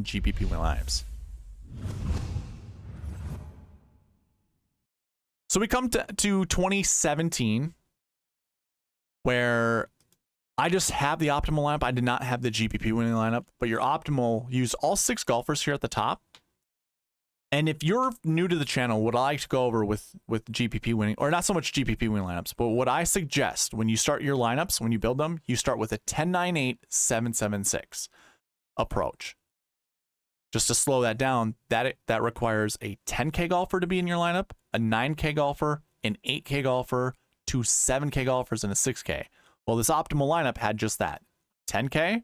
GPP winning lineups. So we come to 2017, where I just have the optimal lineup. I did not have the GPP winning lineup, but your optimal used all 6 golfers here at the top. And if you're new to the channel, what I like to go over with GPP winning, or not so much GPP winning lineups, but what I suggest when you start your lineups, when you build them, you start with a 10-9-8-7-7-6 approach. Just to slow that down, that requires a 10K golfer to be in your lineup, a 9K golfer, an 8K golfer, 2 7K golfers, and a 6K. Well, this optimal lineup had just that. 10K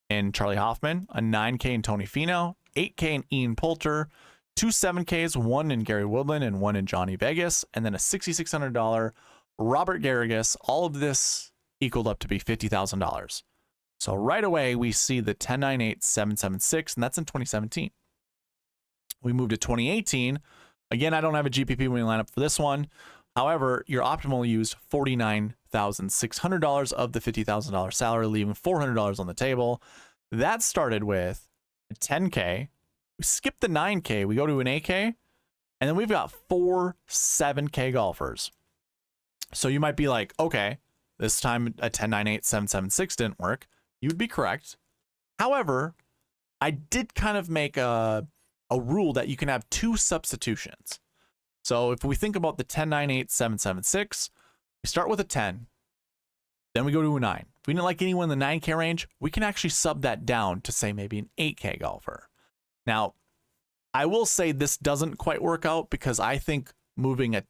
in Charlie Hoffman, a 9K in Tony Finau, 8K in Ian Poulter, 2 7Ks, 1 in Gary Woodland and 1 in Johnny Vegas, and then a $6,600 Robert Garrigus. All of this equaled up to be $50,000. So right away, we see the 10-9-8-7-7-6, and that's in 2017. We moved to 2018. Again, I don't have a GPP winning lineup for this one. However, your optimal used $49,600 of the $50,000 salary, leaving $400 on the table. That started with a 10K. We skip the 9K. We go to an 8K. And then we've got 4 7K golfers. So you might be like, okay, this time a 10-9-8-7-7-6 didn't work. You'd be correct. However, I did kind of make a rule that you can have 2 substitutions. So if we think about the 10-9-8-7-7-6, we start with a 10, then we go to a 9. If we didn't like anyone in the 9K range, we can actually sub that down to say maybe an 8K golfer. Now, I will say this doesn't quite work out because I think moving a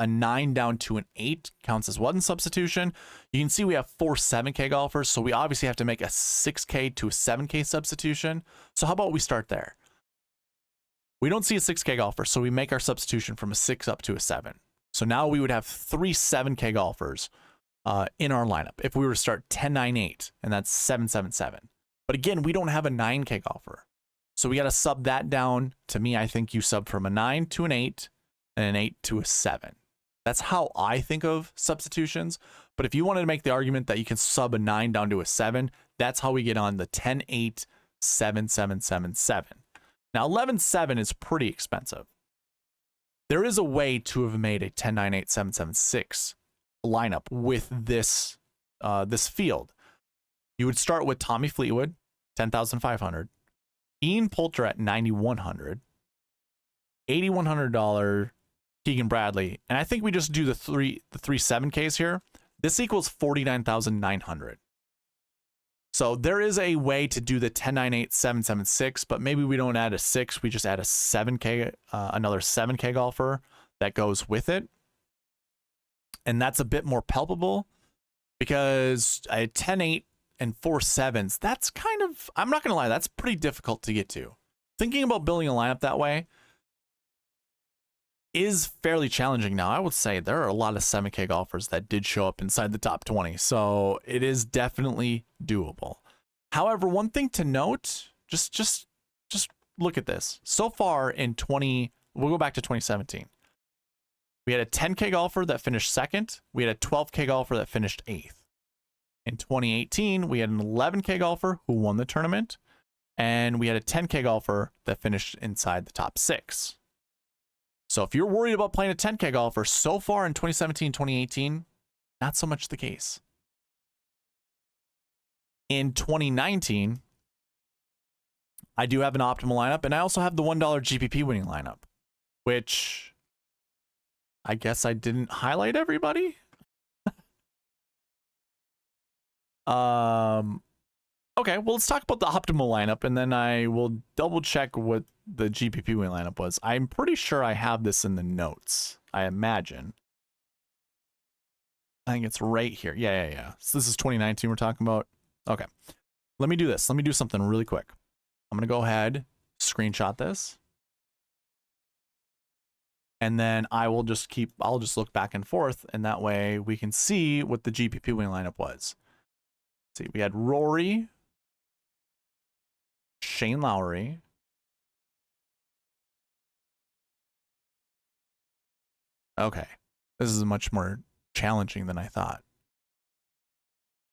9 down to an 8 counts as one substitution. You can see we have 4 7K golfers, so we obviously have to make a 6K to a 7K substitution. So how about we start there? We don't see a 6K golfer, so we make our substitution from a 6 up to a 7. So now we would have 3 7K golfers in our lineup if we were to start 10-9-8, and that's 7-7-7. But again, we don't have a 9K golfer. So we got to sub that down. To me, I think you sub from a 9 to an 8 and an 8 to a 7. That's how I think of substitutions. But if you wanted to make the argument that you can sub a 9 down to a 7, that's how we get on the 10-8-7-7-7-7. Now, 11-7 is pretty expensive. There is a way to have made a 10-9-8-7-7-6 lineup with this field. You would start with Tommy Fleetwood, 10,500, Ian Poulter at 9,100, $8,100 Keegan Bradley, and I think we just do the three 7Ks here. This equals 49,900. So there is a way to do the 10-9-8-7-7-6, but maybe we don't add a 6. We just add a 7K, another 7K golfer that goes with it. And that's a bit more palpable because a 10-8 and 4 7s, that's kind of, I'm not going to lie, that's pretty difficult to get to. Thinking about building a lineup that way is fairly challenging. Now, I would say there are a lot of 7K golfers that did show up inside the top 20, so it is definitely doable. However, one thing to note, just look at this. So far in we'll go back to 2017. We had a 10K golfer that finished 2nd. We had a 12K golfer that finished 8th. In 2018, we had an 11K golfer who won the tournament, and we had a 10K golfer that finished inside the top 6. So if you're worried about playing a 10K golfer, so far in 2017, 2018, not so much the case. In 2019, I do have an optimal lineup, and I also have the $1 GPP winning lineup, which I guess I didn't highlight everybody. Okay, well, let's talk about the optimal lineup, and then I will double check what the GPP win lineup was. I'm pretty sure I have this in the notes, I imagine. I think it's right here. Yeah. So this is 2019 we're talking about. Okay, let me do this. Let me do something really quick. I'm going to go ahead, screenshot this. And then I'll just look back and forth, and that way we can see what the GPP win lineup was. Let's see, we had Rory, Shane Lowry, okay, this is much more challenging than I thought.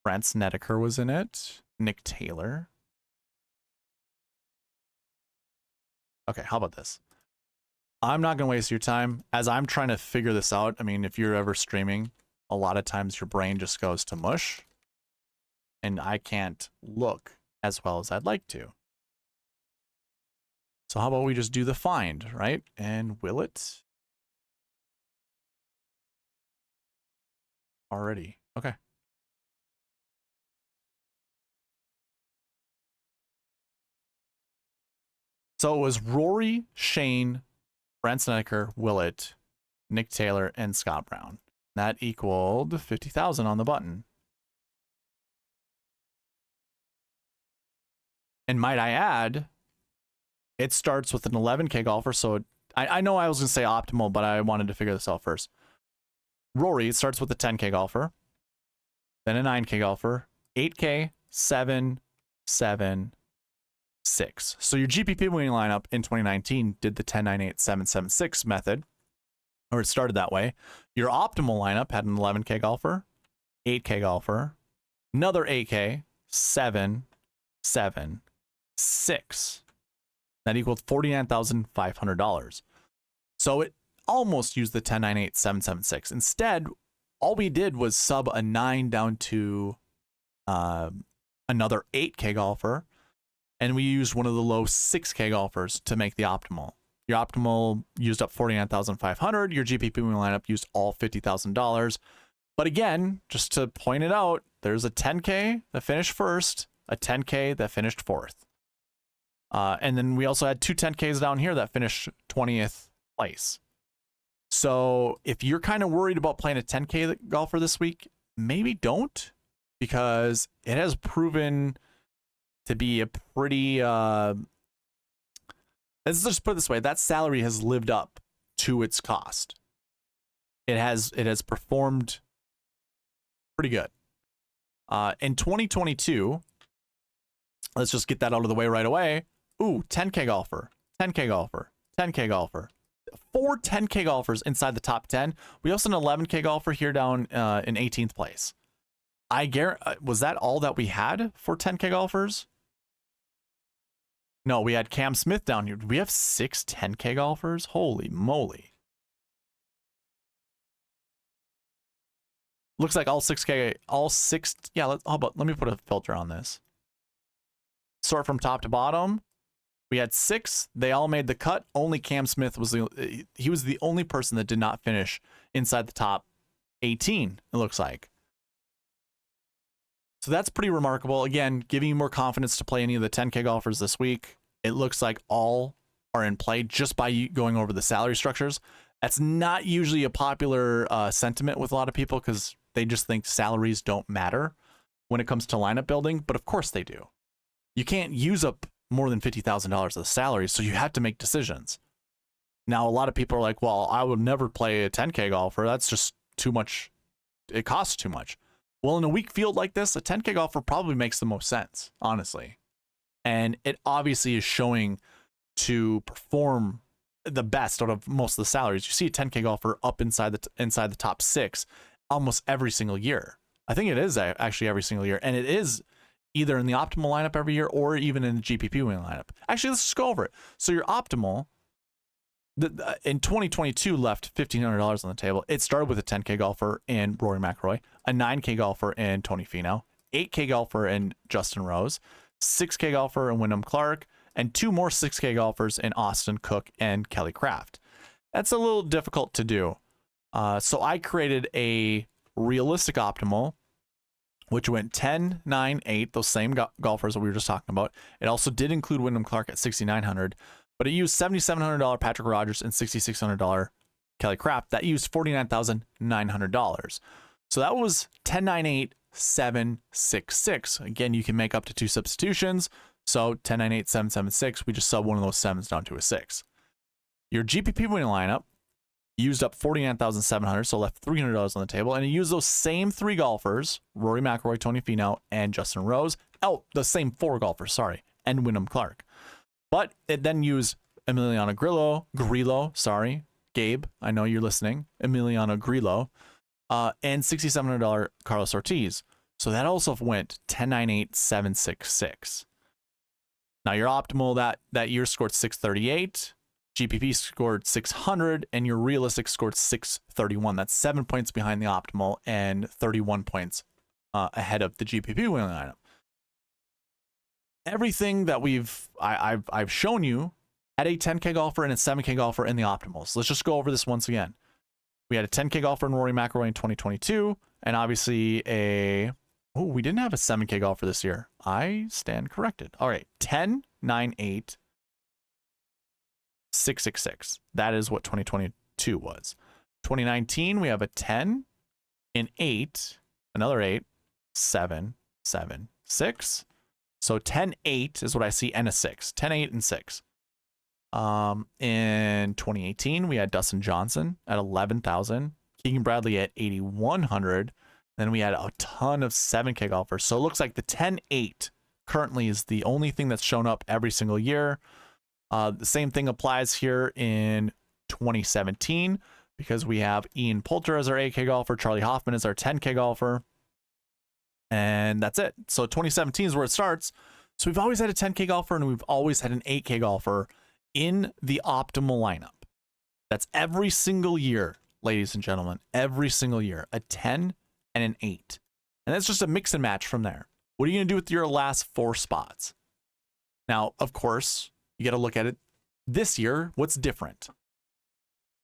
Brent Snedeker was in it, Nick Taylor, Okay, how about this? I'm not going to waste your time as I'm trying to figure this out. I mean, if you're ever streaming, a lot of times your brain just goes to mush and I can't look as well as I'd like to. So how about we just do the find, right? And will it? Already. Okay. So it was Rory, Shane, Brent Snedeker, Willett, Nick Taylor, and Scott Brown. That equaled 50,000 on the button. And might I add, it starts with an 11K golfer. So I know I was going to say optimal, but I wanted to figure this out first. Rory starts with a 10K golfer, then a 9K golfer, 8K, 7, 7, 6. So your GPP winning lineup in 2019 did the 10, 9, 8, 7, 7, 6 method, or it started that way. Your optimal lineup had an 11K golfer, 8K golfer, another 8K, 7, 7, 6. That equaled $49,500. So it almost used the 10, 9, 8, 7, 7, 6. Instead, all we did was sub a 9 down to another 8K golfer, and we used one of the low 6K golfers to make the optimal. Your optimal used up $49,500. Your GPP winning lineup used all $50,000. But again, just to point it out, there's a 10K that finished first, a 10K that finished fourth. And then we also had two 10Ks down here that finished 20th place. So if you're kind of worried about playing a 10K golfer this week, maybe don't, because it has proven to be a pretty, let's just put it this way, that salary has lived up to its cost. It has performed pretty good. In 2022, let's just get that out of the way right away. Ooh, 10K golfer, 10K golfer, 10K golfer. 4 10K golfers inside the top 10. We also had an 11K golfer here down in 18th place. I guarantee, was that all that we had for 10K golfers? No, we had Cam Smith down here. Do we have 6 10K golfers? Holy moly. Looks like all 6K, all 6. Yeah, let me put a filter on this. Sort from top to bottom. We had 6. They all made the cut. Only Cam Smith was he was the only person that did not finish inside the top 18, it looks like. So that's pretty remarkable. Again, giving you more confidence to play any of the 10K golfers this week. It looks like all are in play just by going over the salary structures. That's not usually a popular sentiment with a lot of people because they just think salaries don't matter when it comes to lineup building, but of course they do. You can't use up more than $50,000 of the salary, so you have to make decisions. Now, a lot of people are like, well, I would never play a 10K golfer. That's just too much. It costs too much. Well, in a weak field like this, a 10K golfer probably makes the most sense, honestly. And it obviously is showing to perform the best out of most of the salaries. You see a 10K golfer up inside the top 6 almost every single year. I think it is actually every single year. And it is either in the optimal lineup every year or even in the GPP winning lineup. Actually, let's just go over it. So your optimal in 2022 left $1,500 on the table. It started with a 10K golfer in Rory McIlroy, a 9K golfer in Tony Finau, 8K golfer in Justin Rose, 6K golfer in Wyndham Clark, and 2 more 6K golfers in Austin Cook and Kelly Craft. That's a little difficult to do. So I created a realistic optimal, which went 10, 9, 8, those same golfers that we were just talking about. It also did include Wyndham Clark at $6,900, but it used $7,700 Patrick Rogers and $6,600 Kelly Craft. That used $49,900. So that was 10, 9, 8, 7, 6, 6. Again, you can make up to 2 substitutions. So 10, 9, 8, 7, 7, 6. We just sub one of those 7s down to a 6. Your GPP winning lineup used up $49,700, so left $300 on the table, and it used those same 3 golfers, Rory McIlroy, Tony Finau, and Justin Rose. Oh, the same 4 golfers, sorry, and Wyndham Clark. But it then used Emiliano Grillo, Gabe, I know you're listening, Emiliano Grillo, and $6,700 Carlos Ortiz. So that also went 10, 9, 8, 7, 6, 6. Now your optimal that year scored 638, GPP scored 600, and your realistic scored 631. That's 7 points behind the optimal and 31 points ahead of the GPP winning lineup. Everything that I've shown you had a 10K golfer and a 7K golfer in the optimals. Let's just go over this once again. We had a 10K golfer in Rory McIlroy in 2022, and obviously we didn't have a 7K golfer this year. I stand corrected. All right, 10, 9, 8, 666. That is what 2022 was. 2019, we have a 10, an 8, another 8, 7, 7, 6. So 10, 8 is what I see, and a 6. 10, 8, and 6. In 2018, we had Dustin Johnson at 11,000, Keegan Bradley at 8,100. Then we had a ton of 7K golfers. So it looks like the 10-8 currently is the only thing that's shown up every single year. The same thing applies here in 2017 because we have Ian Poulter as our 8K golfer, Charlie Hoffman as our 10K golfer, and that's it. So 2017 is where it starts. So we've always had a 10K golfer and we've always had an 8K golfer in the optimal lineup. That's every single year, ladies and gentlemen, every single year, a 10 and an 8. And that's just a mix and match from there. What are you going to do with your last 4 spots? Now, of course, you got to look at it this year. What's different?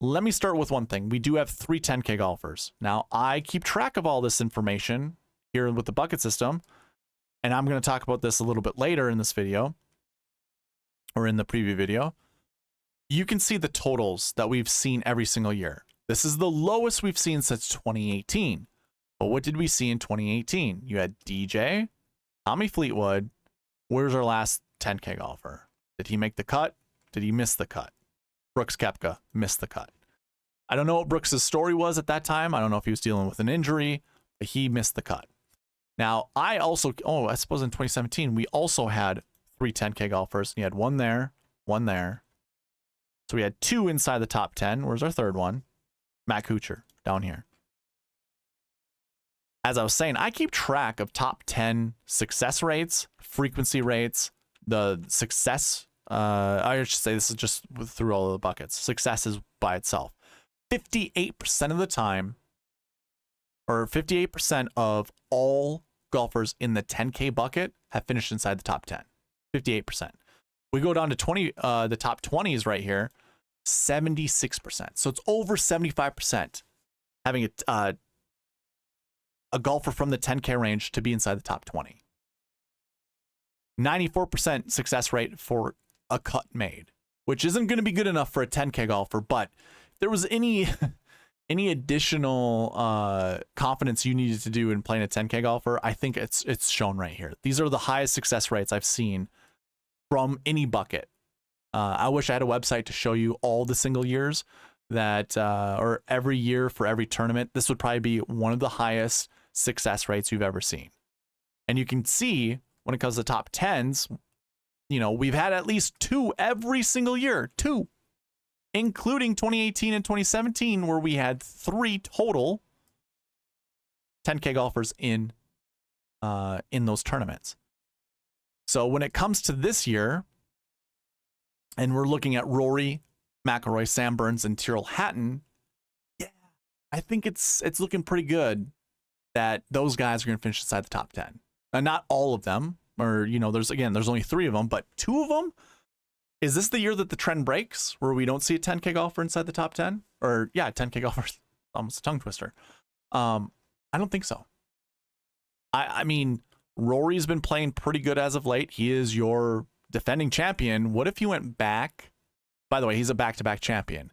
Let me start with one thing. We do have 3 10K golfers. Now, I keep track of all this information here with the bucket system, and I'm going to talk about this a little bit later in this video or in the preview video. You can see the totals that we've seen every single year. This is the lowest we've seen since 2018. But what did we see in 2018? You had DJ, Tommy Fleetwood. Where's our last 10K golfer? Did he make the cut? Did he miss the cut? Brooks Koepka missed the cut. I don't know what Brooks' story was at that time. I don't know if he was dealing with an injury, but he missed the cut. Now, I suppose in 2017, we also had 3 10K golfers. You had one there, one there. So we had 2 inside the top 10. Where's our third one? Matt Kuchar down here. As I was saying, I keep track of top 10 success rates, frequency rates, the success. I should say this is just through all of the buckets. Success is by itself. 58% of the time, or 58% of all golfers in the 10K bucket have finished inside the top 10. 58%. We go down to the top 20s right here, 76%. So it's over 75% having a golfer from the 10K range to be inside the top 20. 94% success rate for a cut made, which isn't going to be good enough for a 10K golfer, but if there was any additional confidence you needed to do in playing a 10K golfer, I think it's shown right here. These are the highest success rates I've seen from any bucket. I wish I had a website to show you all the single years that, or every year for every tournament. This would probably be one of the highest success rates you've ever seen. And you can see when it comes to top 10s, we've had at least 2 every single year, 2, including 2018 and 2017, where we had 3 total 10K golfers in those tournaments. So when it comes to this year, and we're looking at Rory McIlroy, Sam Burns, and Tyrrell Hatton, yeah, I think it's looking pretty good that those guys are going to finish inside the top 10. And not all of them, or there's only 3 of them, but 2 of them. Is this the year that the trend breaks, where we don't see a 10K golfer inside the top 10? Or yeah, 10K golfers, almost a tongue twister. I don't think so. I mean, Rory's been playing pretty good as of late. He is your defending champion. What if he went back? By the way, he's a back-to-back champion.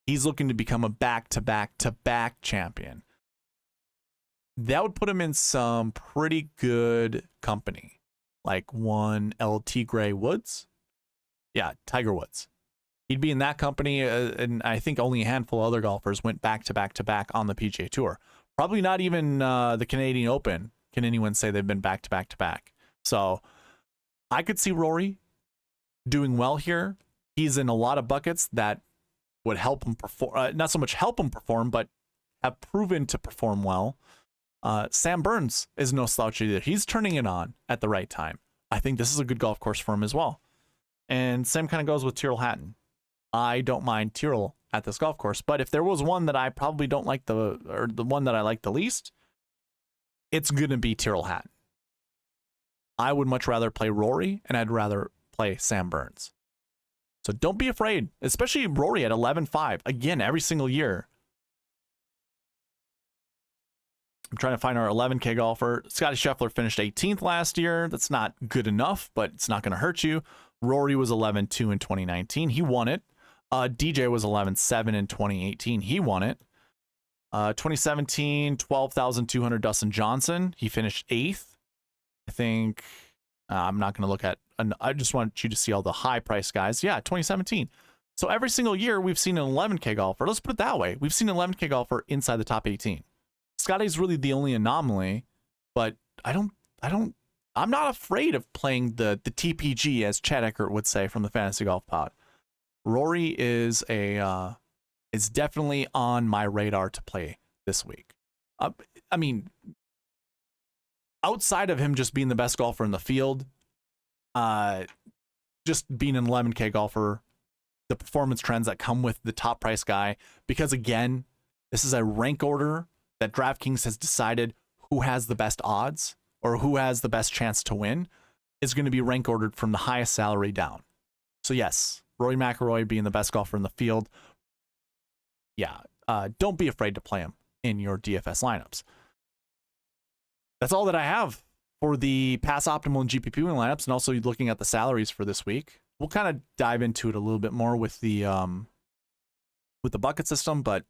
He's looking to become a back-to-back-to-back champion. That would put him in some pretty good company, like one LT Gray Woods. Yeah, Tiger Woods. He'd be in that company, and I think only a handful of other golfers went back-to-back-to-back on the PGA Tour. Probably not even the Canadian Open can anyone say they've been back-to-back-to-back. So I could see Rory doing well here. He's in a lot of buckets that would help him perform, not so much help him perform, but have proven to perform well. Sam Burns is no slouch either. He's turning it on at the right time. I think this is a good golf course for him as well. And same kind of goes with Tyrrell Hatton. I don't mind Tyrrell at this golf course, but if there was one that I probably don't like or the one that I like the least, it's going to be Tyrrell Hatton. I would much rather play Rory, and I'd rather play Sam Burns. So don't be afraid, especially Rory at 11.5. Again, every single year. I'm trying to find our 11K golfer. Scotty Scheffler finished 18th last year. That's not good enough, but it's not going to hurt you. Rory was 11.2 in 2019. He won it. DJ was 11.7 in 2018. He won it. 2017, 12,200 Dustin Johnson. He finished 8th. I think I'm not going to look at, I just want you to see all the high price guys. Yeah, 2017. So every single year we've seen an 11K golfer. Let's put it that way. We've seen an 11K golfer inside the top 18. Scotty's really the only anomaly, but I'm not afraid of playing the TPG, as Chad Eckert would say from the Fantasy Golf Pod. Rory is definitely on my radar to play this week. I mean, outside of him just being the best golfer in the field, just being an 11K golfer, the performance trends that come with the top price guy, because again, this is a rank order that DraftKings has decided who has the best odds or who has the best chance to win is going to be rank ordered from the highest salary down. So yes, Rory McIlroy being the best golfer in the field. Yeah, don't be afraid to play him in your DFS lineups. That's all that I have for the Pass Optimal and GPP win lineups, and also looking at the salaries for this week. We'll kind of dive into it a little bit more with the bucket system, but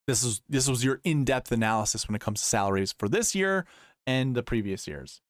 this was your in-depth analysis when it comes to salaries for this year and the previous years.